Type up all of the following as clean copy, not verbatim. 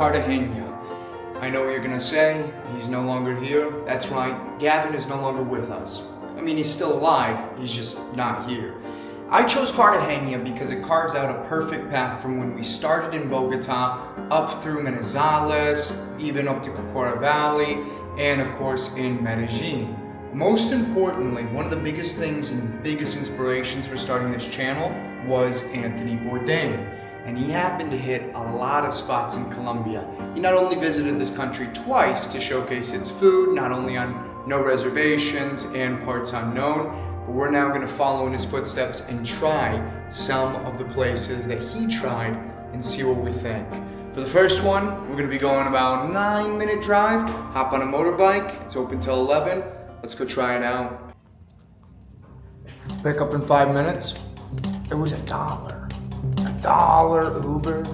Cartagena. I know what you're gonna say, he's no longer here. That's right, Gavin is no longer with us. I mean, he's still alive, he's just not here. I chose Cartagena because it carves out a perfect path from when we started in Bogota, up through Manizales, even up to Cocora Valley, and of course in Medellin. Most importantly, one of the biggest things and biggest inspirations for starting this channel was Anthony Bourdain. And he happened to hit a lot of spots in Colombia. He not only visited this country twice to showcase its food, not only on No Reservations and Parts Unknown, but we're now gonna follow in his footsteps and try some of the places that he tried and see what we think. For the first one, we're gonna be going about a 9-minute drive, hop on a motorbike, it's open till 11. Let's go try it out. Pick up in 5 minutes. It was $1. $1 Uber.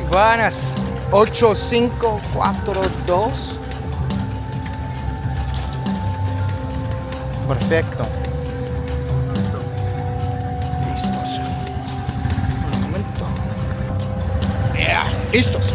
Buenas, 8542. Perfecto. Listos. Un momento. Yeah, listos.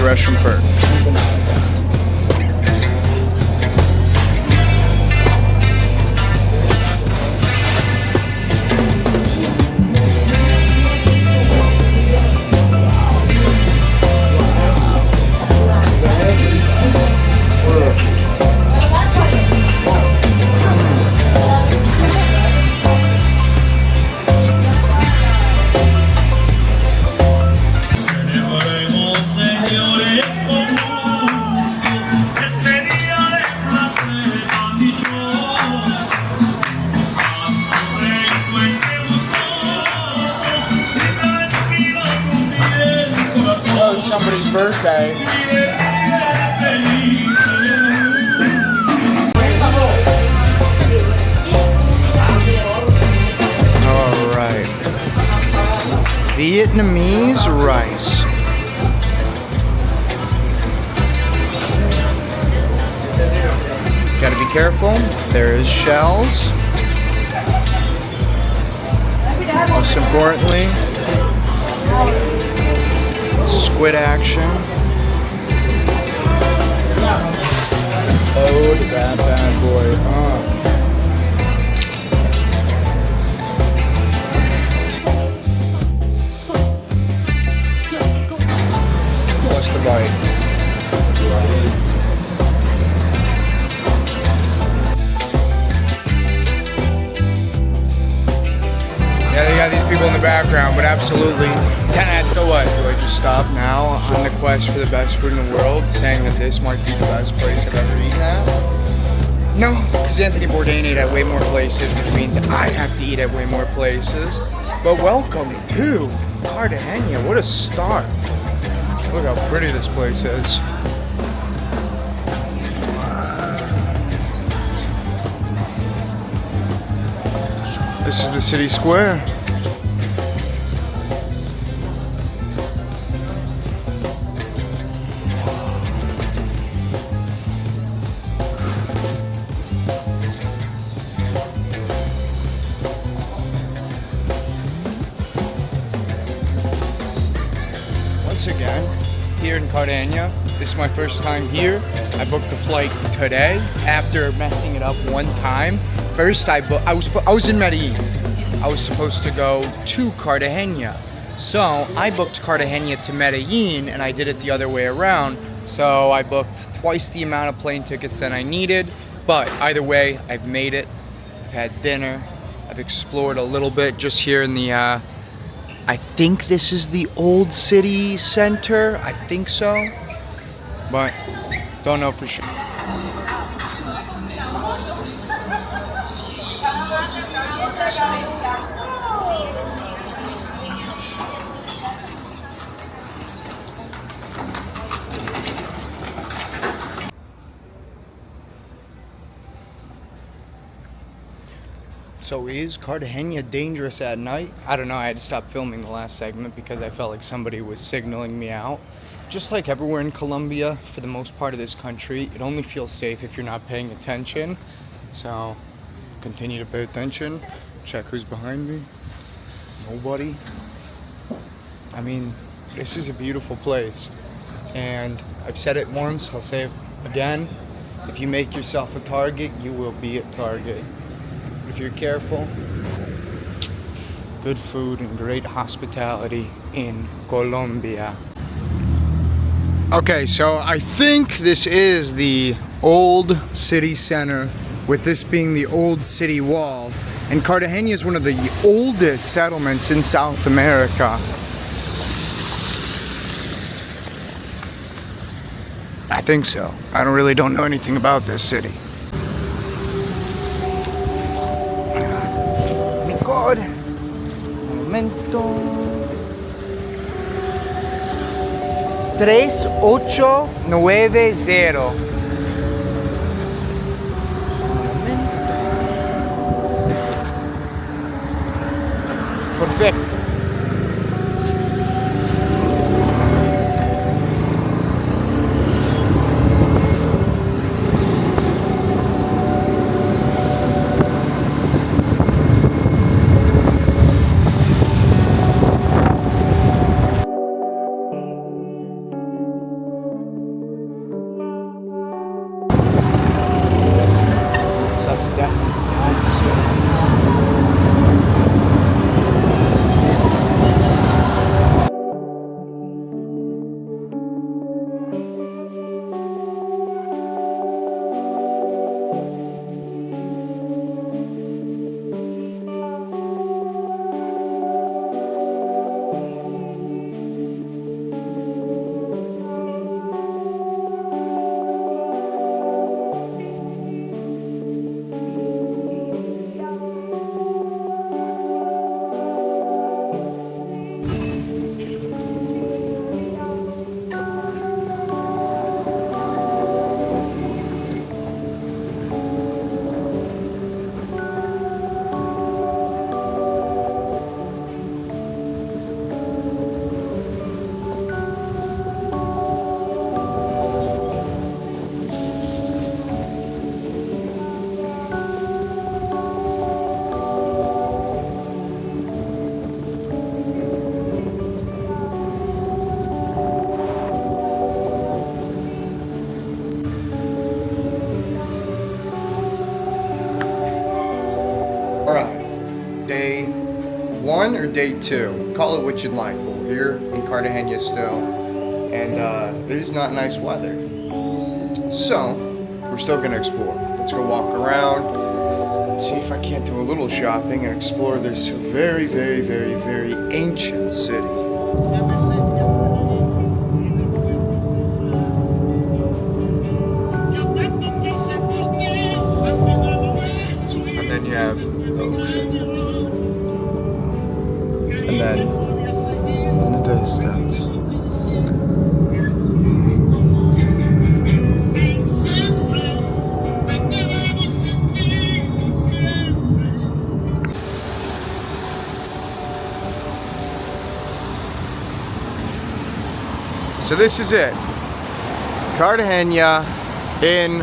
Restroom first. Somebody's birthday. All right. Vietnamese rice. careful. There is shells. Most importantly, squid action. Load that bad boy up. What's the bite? Yeah, they got these people in the background, but absolutely 10 out of so what? Do I just stop now on the quest for the best food in the world, saying that this might be the best place I've ever eaten at? No, because Anthony Bourdain ate at way more places, which means I have to eat at way more places. But welcome to Cartagena. What a start. Look how pretty this place is. This is the city square. Once again, here in Cartagena, this is my first time here. I booked the flight today after messing it up one time. First, I was in Medellin. I was supposed to go to Cartagena. So I booked Cartagena to Medellin, and I did it the other way around. So I booked twice the amount of plane tickets that I needed. But either way, I've made it. I've had dinner. I've explored a little bit just here in the, I think this is the old city center. I think so. But don't know for sure. So is Cartagena dangerous at night? I don't know, I had to stop filming the last segment because I felt like somebody was signaling me out. Just like everywhere in Colombia, for the most part of this country, it only feels safe if you're not paying attention. So, continue to pay attention. Check who's behind me. Nobody. I mean, this is a beautiful place. And I've said it once, I'll say it again. If you make yourself a target, you will be a target. If you're careful, good food and great hospitality in Colombia. Okay, so I think this is the old city center, with this being the old city wall. And Cartagena is one of the oldest settlements in South America. I think so. I don't know anything about this city. God. Momento. 3890. Perfecto. That's definitely nice. 1 or day 2? Call it what you'd like. We're here in Cartagena still, and it is not nice weather. So, we're still gonna explore. Let's go walk around, see if I can't do a little shopping and explore this very, very, very, very ancient city. And then you have the ocean. And then in the distance, so this is it. Cartagena in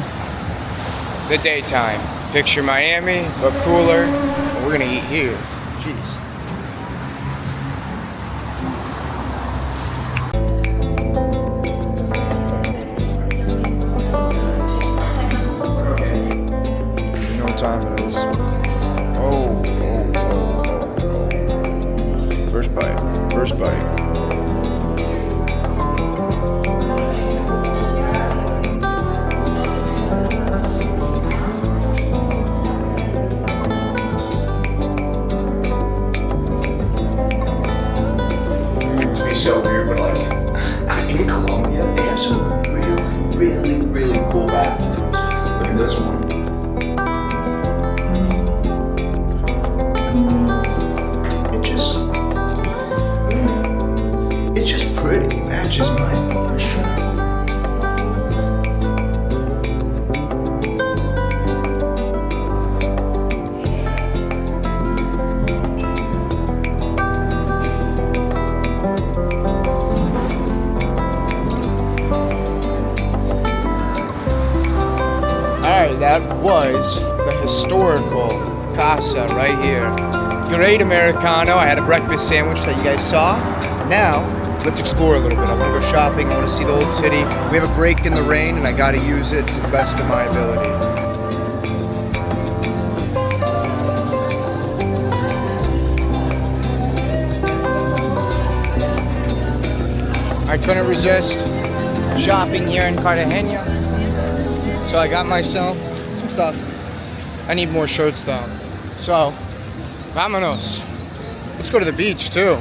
the daytime. Picture Miami, but cooler. And we're gonna eat here. Jeez. You know what time it is. Oh. First bite. First bite. So weird, but like in Colombia, they have some really, really, really cool bathrooms. Look at this one. It's just pretty. It matches mine for sure. That was the historical casa right here. Great Americano. I had a breakfast sandwich that you guys saw. Now, let's explore a little bit. I want to go shopping. I want to see the old city. We have a break in the rain, and I got to use it to the best of my ability. I couldn't resist shopping here in Cartagena, so I got myself some stuff. I need more shirts though. So, vámonos. Let's go to the beach too.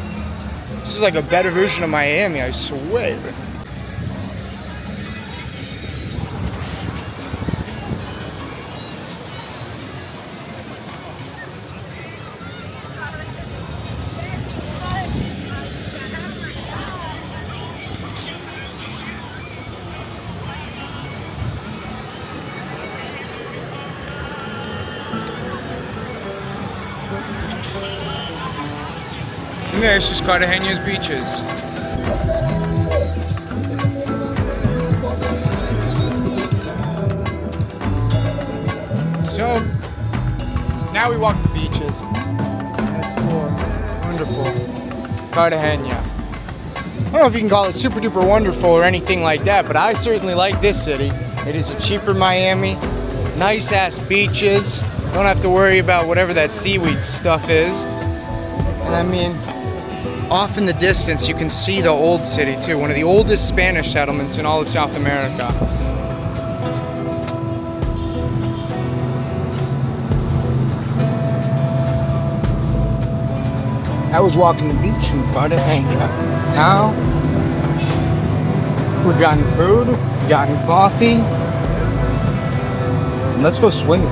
This is like a better version of Miami, I swear. Yeah, it's just Cartagena's beaches. So, now we walk the beaches and explore wonderful Cartagena. I don't know if you can call it super duper wonderful or anything like that, but I certainly like this city. It is a cheaper Miami, nice ass beaches. Don't have to worry about whatever that seaweed stuff is. And I mean, off in the distance, you can see the old city too, one of the oldest Spanish settlements in all of South America. I was walking the beach in Cartagena. Now, we've gotten food, we've gotten coffee, and let's go swimming.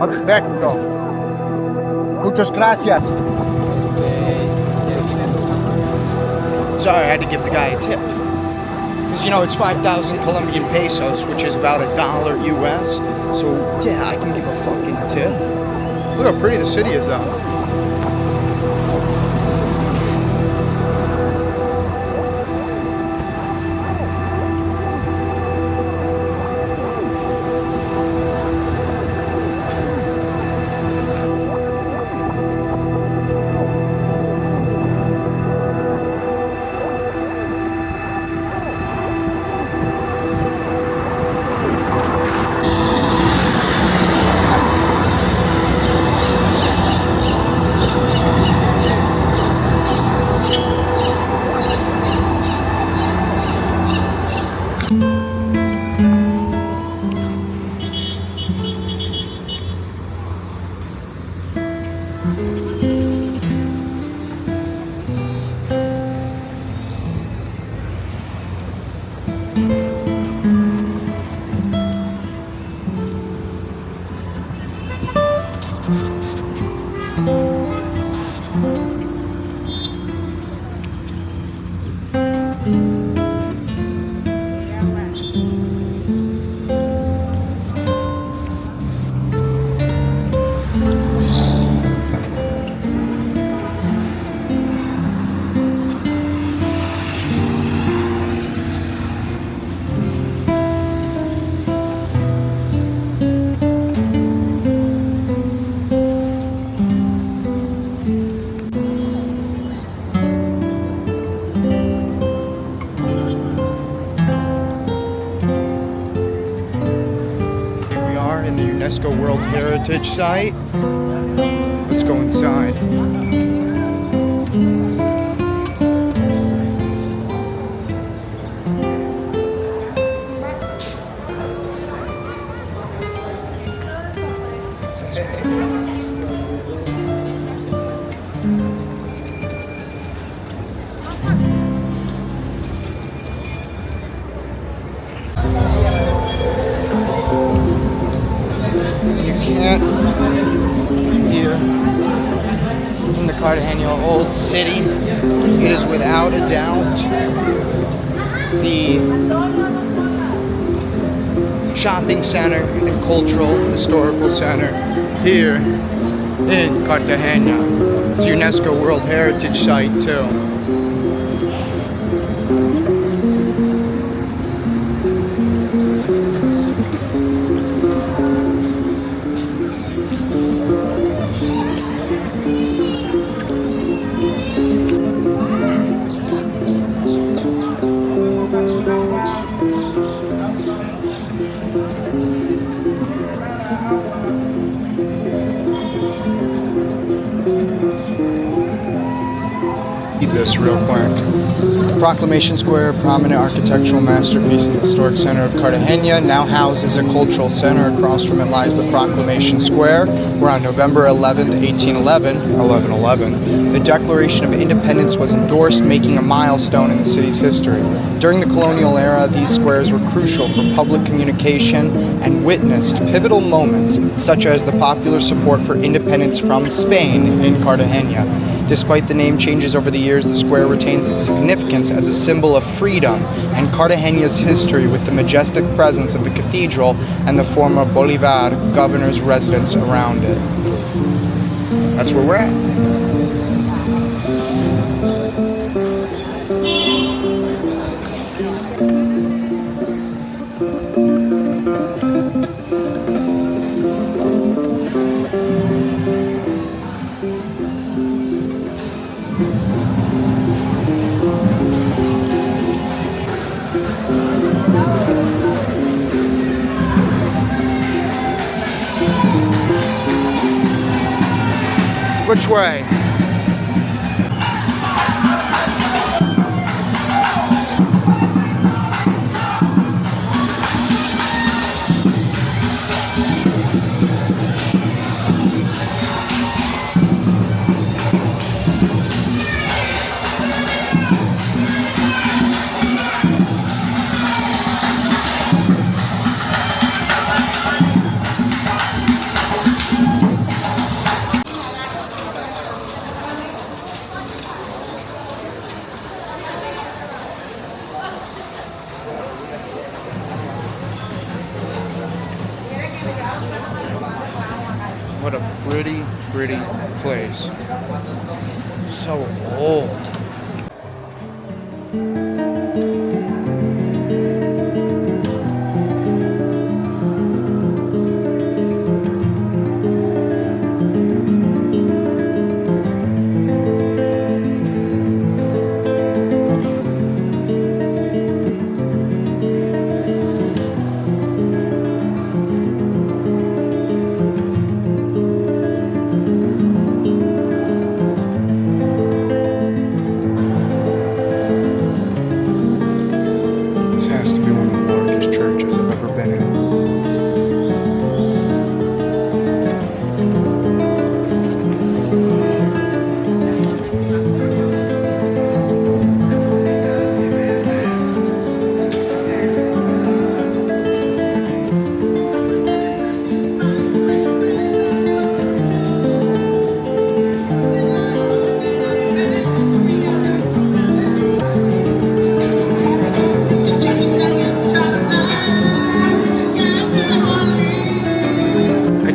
Perfecto. Muchas gracias. Sorry, I had to give the guy a tip. Because, you know, it's 5,000 Colombian pesos, which is about $1 US. So, yeah, I can give a fucking tip. Look how pretty the city is, though. UNESCO World Heritage Site. Let's go inside. Here in the Cartagena Old City, it is without a doubt the shopping center and cultural historical center here in Cartagena. It's a UNESCO World Heritage Site too. This real quick. Proclamation Square, prominent architectural masterpiece in the historic center of Cartagena, now houses a cultural center. Across from it lies the Proclamation Square, where on November 11th, 1111, the Declaration of Independence was endorsed, making a milestone in the city's history. During the colonial era, these squares were crucial for public communication and witnessed pivotal moments, such as the popular support for independence from Spain in Cartagena. Despite the name changes over the years, the square retains its significance as a symbol of freedom and Cartagena's history, with the majestic presence of the cathedral and the former Bolivar governor's residence around it. That's where we're at. Which way? What a pretty, pretty place. So old. Has to be one of the largest churches I've ever been in.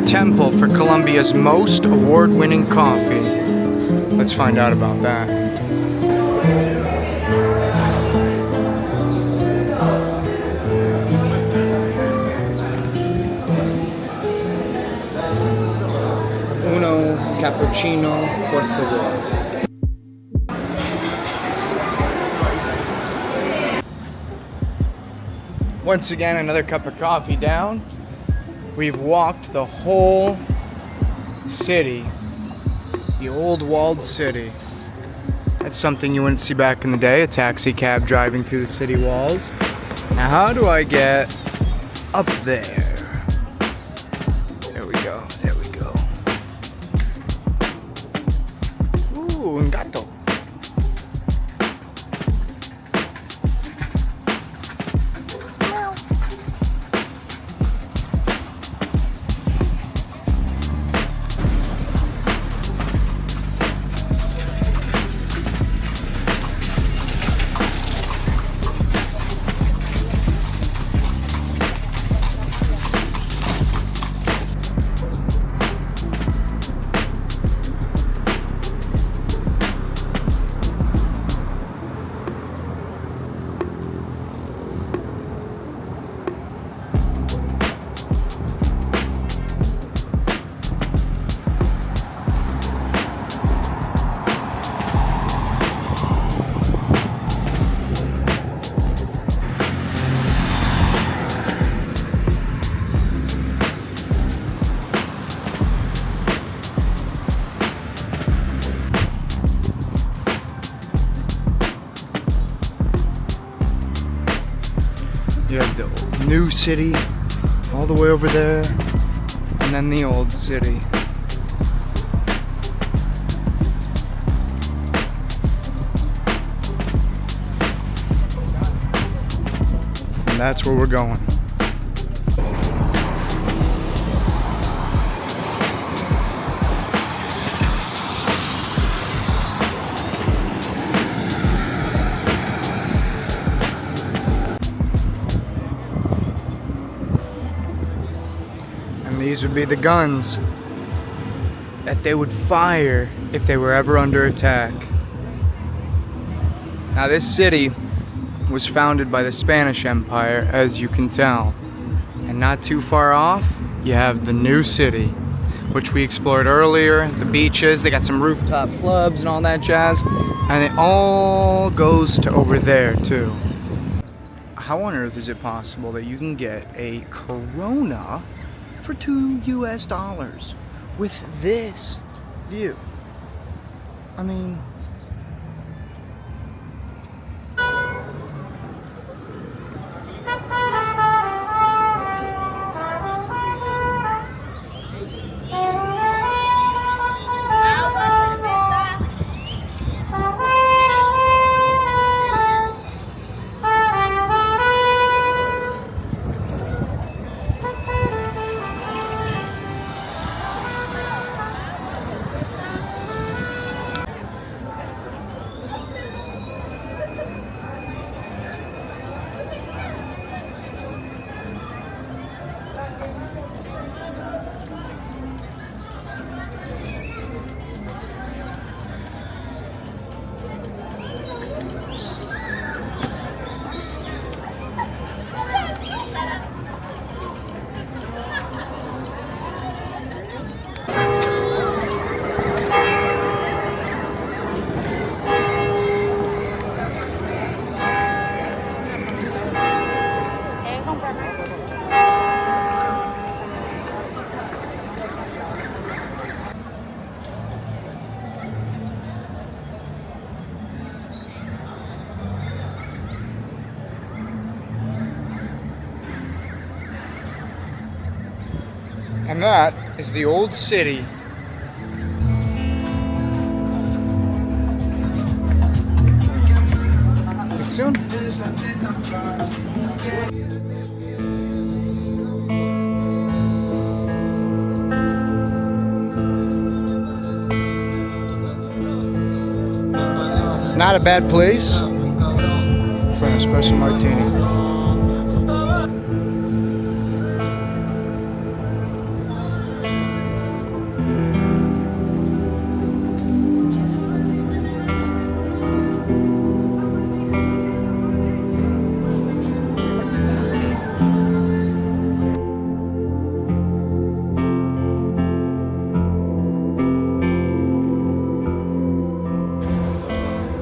Temple for Colombia's most award-winning coffee. Let's find out about that. Uno cappuccino, por favor. Once again, another cup of coffee down. We've walked the whole city, the old walled city. That's something you wouldn't see back in the day, a taxi cab driving through the city walls. Now how do I get up there? There we go, there we go. Ooh, un gato. You have the new city all the way over there, and then the old city. And that's where we're going. These would be the guns that they would fire if they were ever under attack. Now this city was founded by the Spanish Empire, as you can tell. And not too far off, you have the new city, which we explored earlier, the beaches, they got some rooftop clubs and all that jazz. And it all goes to over there too. How on earth is it possible that you can get a Corona for $2 US with this view? I mean, And that is the old city. Soon. Not a bad place for an espresso martini.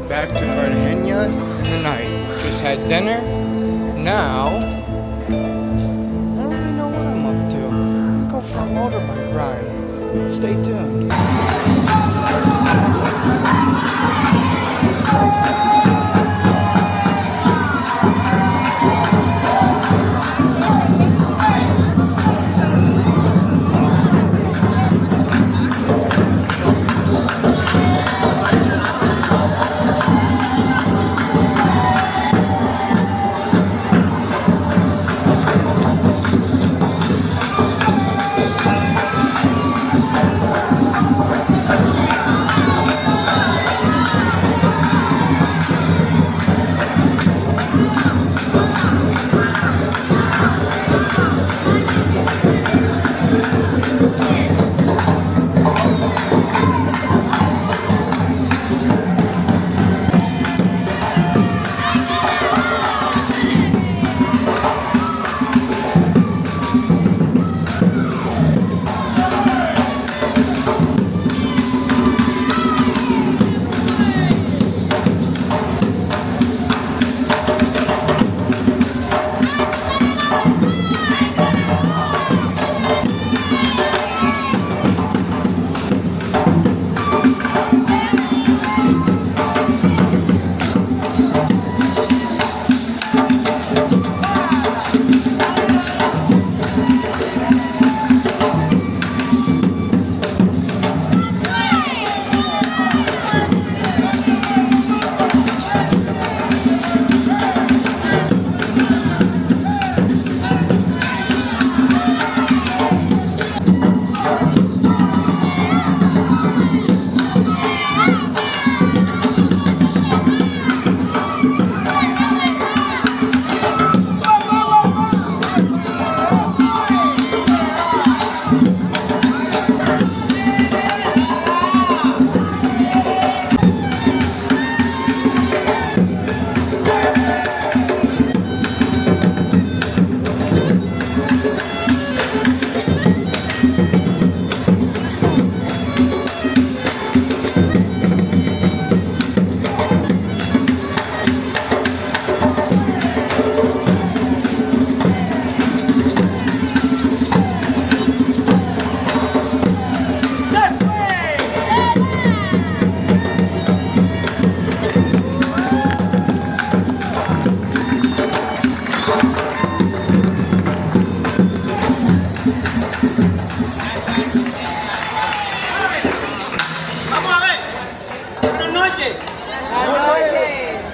Back to Cartagena in the night. Just had dinner. Now, I don't really know what I'm up to. I'll go for a motorbike ride. Stay tuned.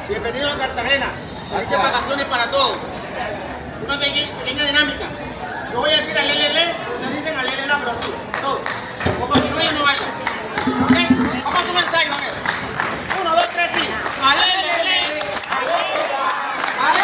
Bienvenido a Cartagena. Felices vacaciones para todos. Una pequeña dinámica. Yo voy a decir al lelele, ustedes dicen al lelele, pero así. Todos. O continúen y no vayan. ¿Ok? Vamos a hacer un ensayo, a ver. 1, 2, 3, sí. Al lelele. Al lelele. Al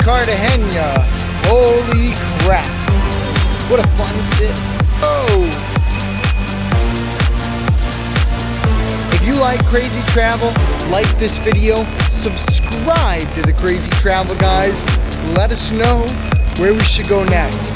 Cartagena. Holy crap. What a fun sit. Oh! If you like crazy travel, like this video, subscribe to the Crazy Travel Guys. Let us know where we should go next.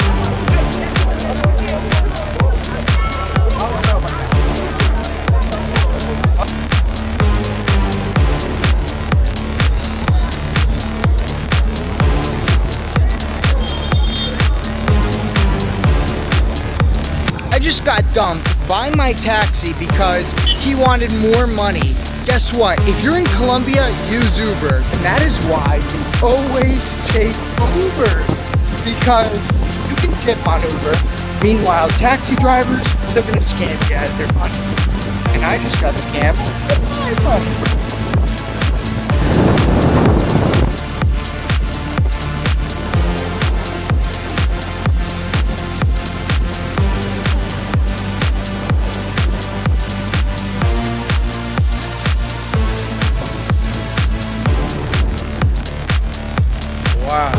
I just got dumped by my taxi because he wanted more money. Guess what? If you're in Colombia, use Uber. And that is why you always take Ubers, because you can tip on Uber. Meanwhile, taxi drivers, they're gonna scam you out of their money. And I just got scammed out of my money. Wow.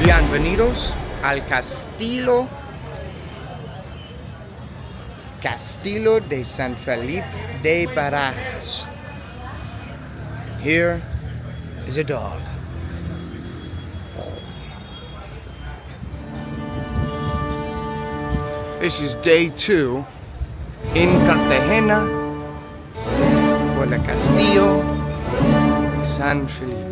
Bienvenidos al Castillo de San Felipe de Barajas. Here is a dog. This is day 2 in Cartagena por el Castillo de San Felipe.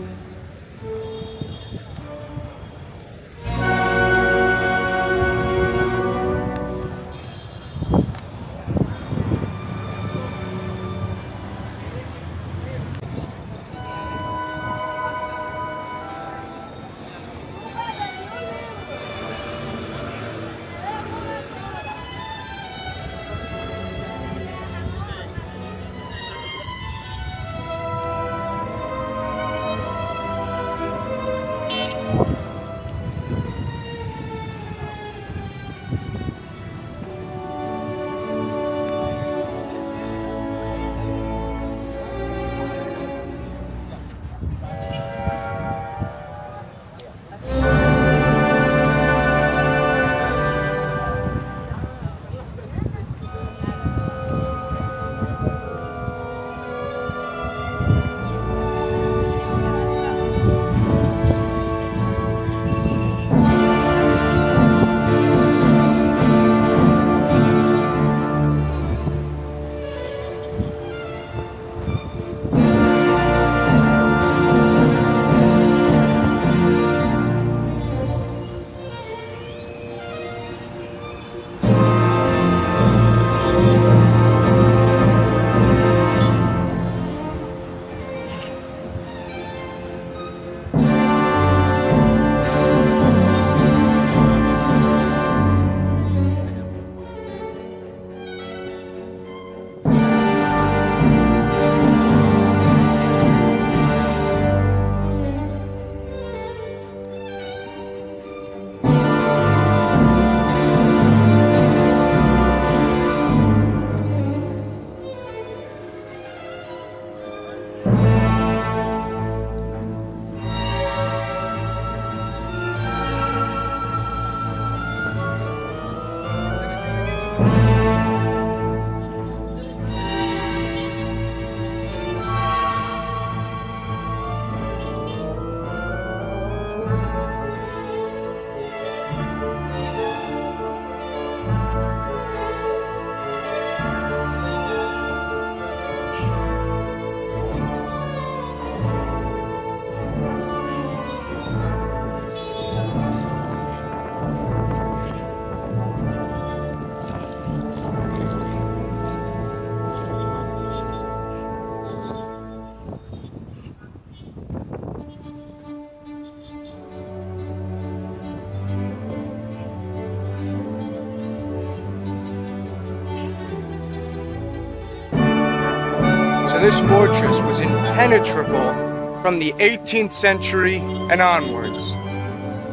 So this fortress was impenetrable from the 18th century and onwards.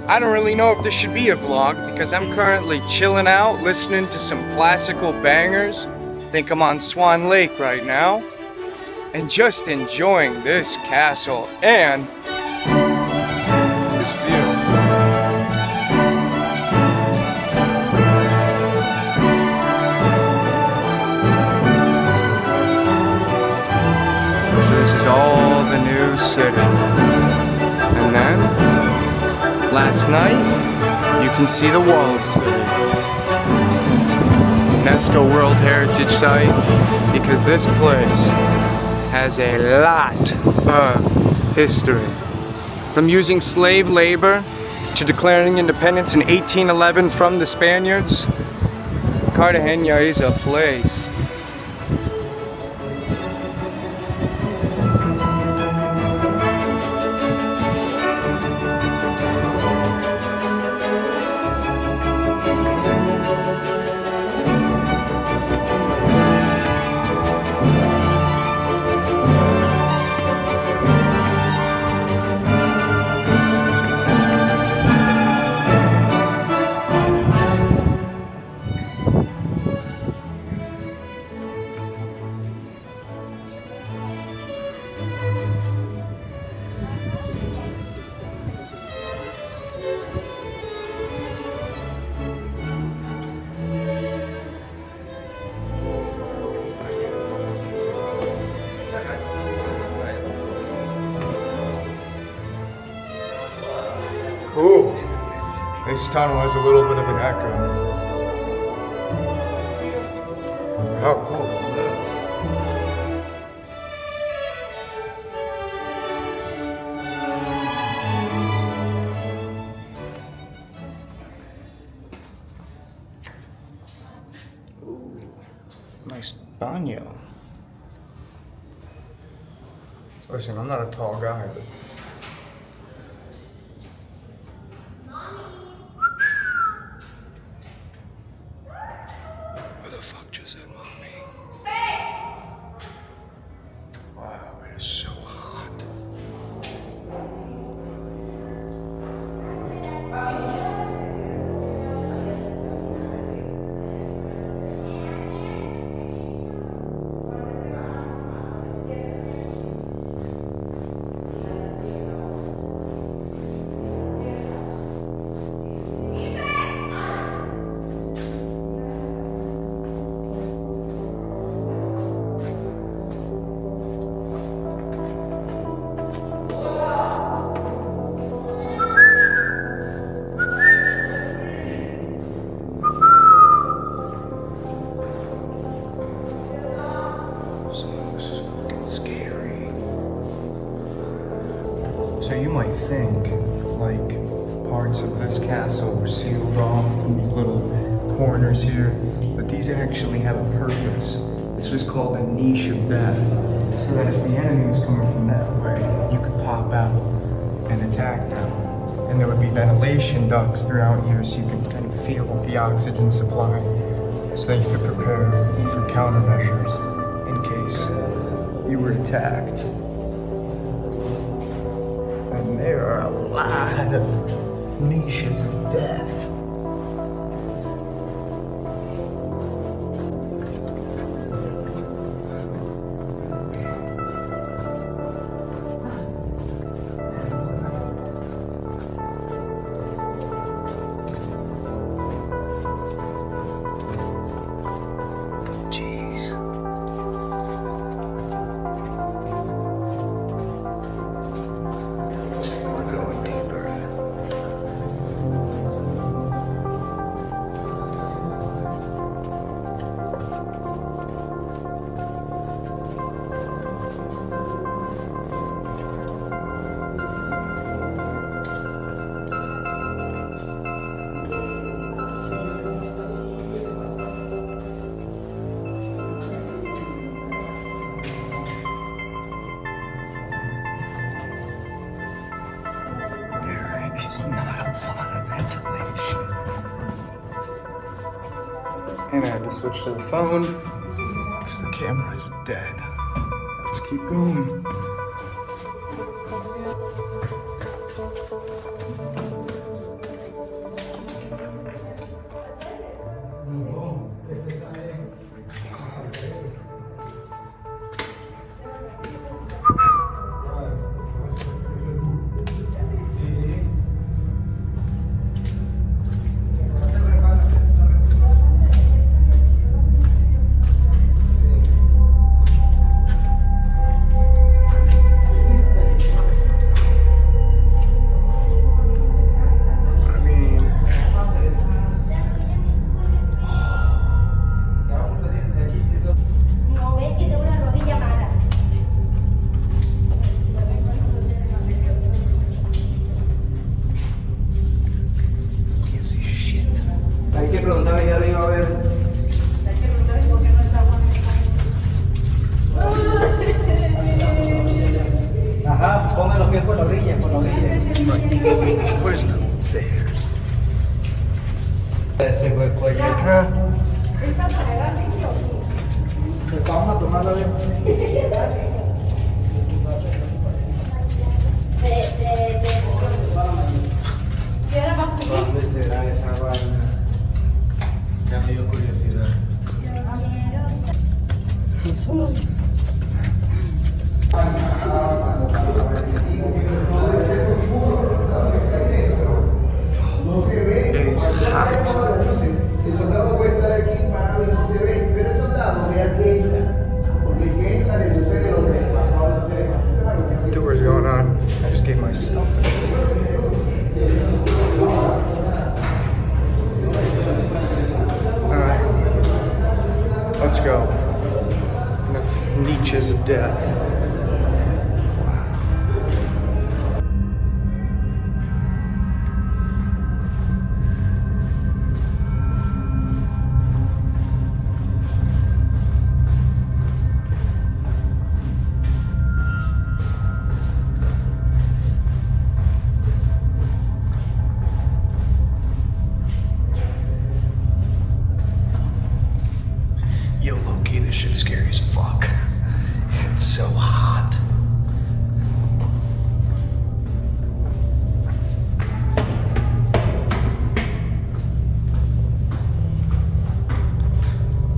I don't really know if this should be a vlog because I'm currently chilling out, listening to some classical bangers. I think I'm on Swan Lake right now, and just enjoying this castle and this view. is all the new city. And then, last night, you can see the walled city. UNESCO World Heritage Site, because this place has a lot of history. From using slave labor to declaring independence in 1811 from the Spaniards, Cartagena is a place. Cool. This tunnel has a little bit of an echo. How cool is this? Ooh, nice baño. Listen, I'm not a tall guy, but so hot. So you might think, like, parts of this castle were sealed off from these little corners here, but these actually have a purpose. This was called a niche of death, so that if the enemy was coming from that way, you could pop out and attack them. And there would be ventilation ducts throughout here, so you could kind of feel the oxygen supply, so that you could prepare for countermeasures in case you were attacked. And there are a lot of niches of death. There's not a lot of ventilation. And I had to switch to the phone because the camera is dead. Let's keep going. preguntar allá arriba a ver. Hay que preguntar por qué no está agua. Ajá, pongan los pies por la orilla, por la orilla. What is that there? Ese hueco allá. ¿Esta para el niño? Pues vamos a tomarla a ver. ¿Y ahora va a subir? ¿Dónde será esa vaina? Ya me dio curiosidad. It is hot. El soldado puede estar aquí parado y no se ve, pero el soldado ve al que entra, porque el que entra le sucede lo que le pasó a ustedes. The door's going on. I just gave myself Alright. Let's go. And the niches of death. Yo, low-key, this shit's scary as fuck. It's so hot.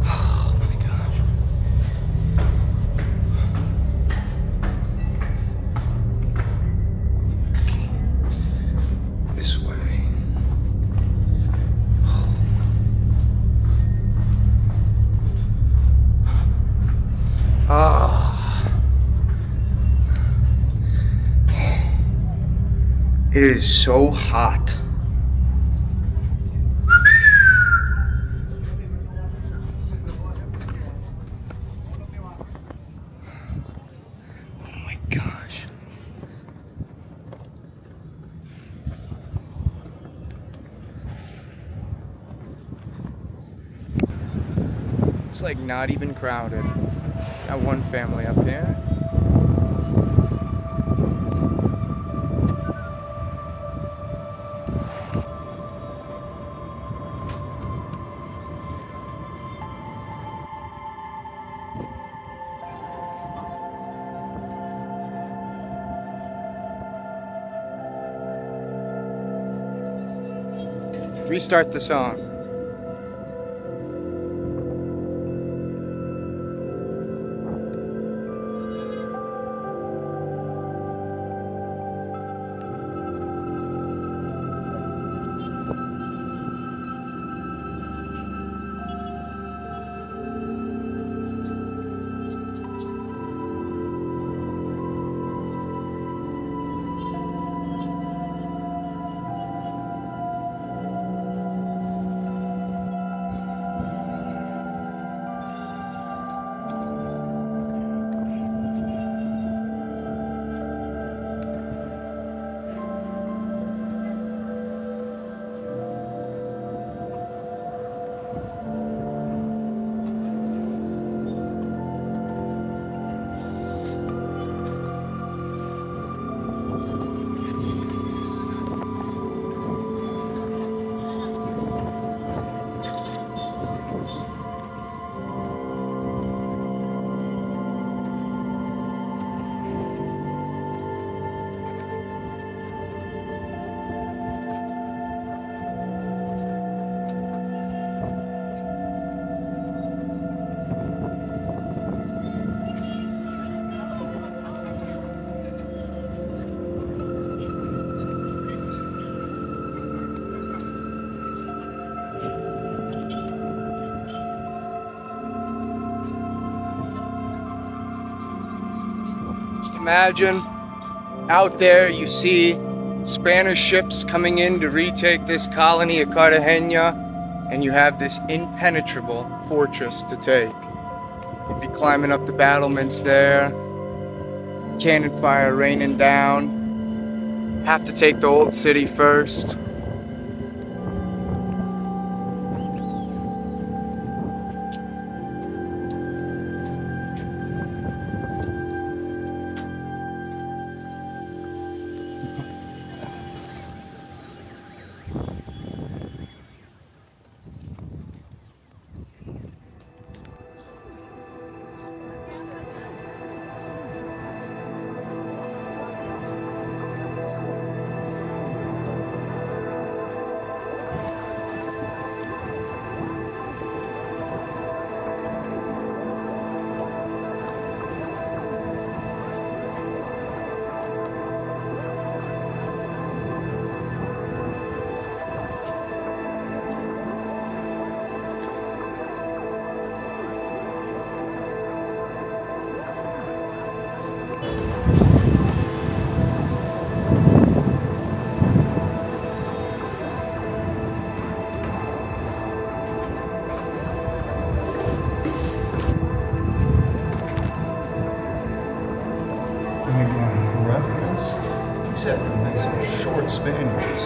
Oh my gosh. Okay. This way. Ah, it is so hot. Oh my gosh. It's like not even crowded. Got one family up here. Restart the song. Imagine out there you see Spanish ships coming in to retake this colony of Cartagena, and you have this impenetrable fortress to take. You'd be climbing up the battlements there, cannon fire raining down. Have to take the old city first. Spaniards.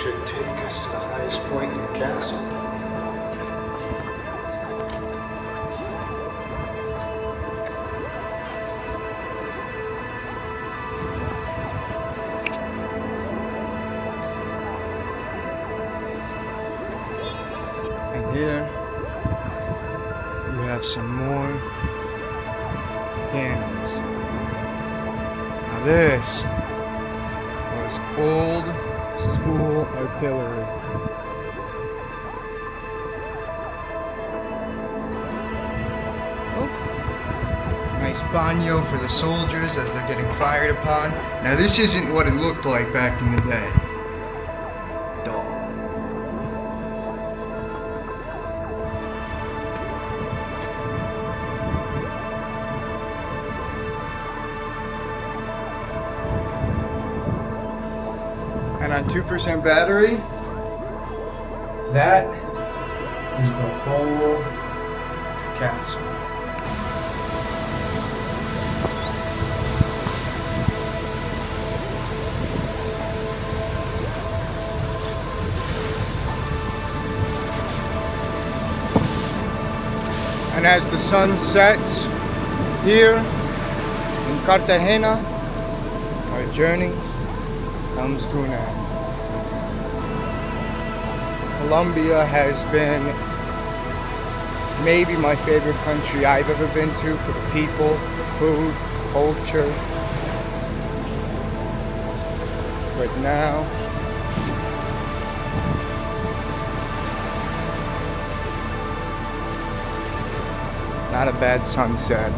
Should take us to the highest point in the castle. And here you have some more cannons. Now this was old school artillery. Oh. Nice baño for the soldiers as they're getting fired upon. Now this isn't what it looked like back in the day. Dog. And on 2% battery, that is the whole castle. And as the sun sets here in Cartagena, our journey comes to an end. Colombia has been maybe my favorite country I've ever been to for the people, the food, culture. But now, not a bad sunset.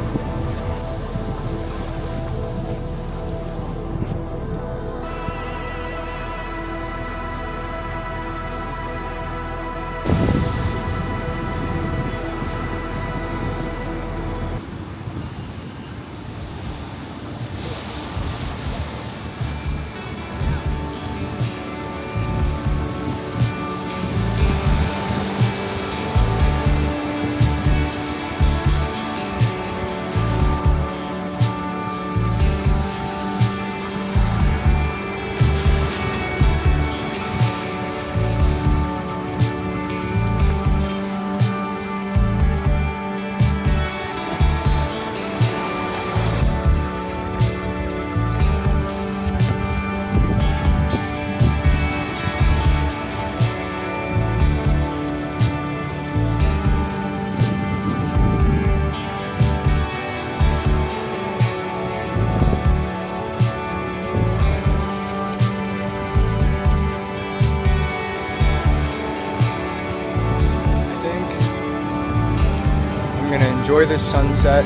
Enjoy this sunset.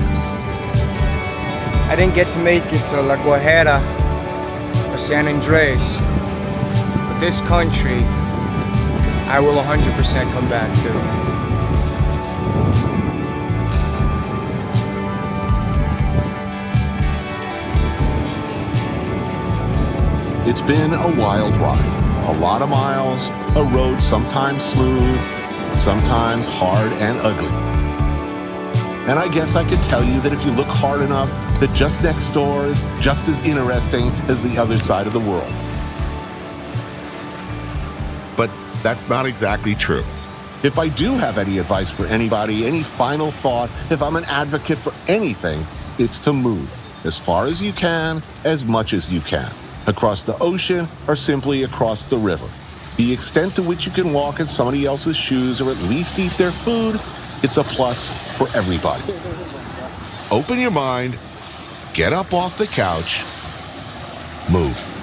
I didn't get to make it to La Guajira or San Andres, but this country I will 100% come back to. It's been a wild ride. A lot of miles, a road sometimes smooth, sometimes hard and ugly. And I guess I could tell you that if you look hard enough, that just next door is just as interesting as the other side of the world. But that's not exactly true. If I do have any advice for anybody, any final thought, if I'm an advocate for anything, it's to move as far as you can, as much as you can, across the ocean or simply across the river. The extent to which you can walk in somebody else's shoes or at least eat their food, it's a plus for everybody. Open your mind, get up off the couch, move.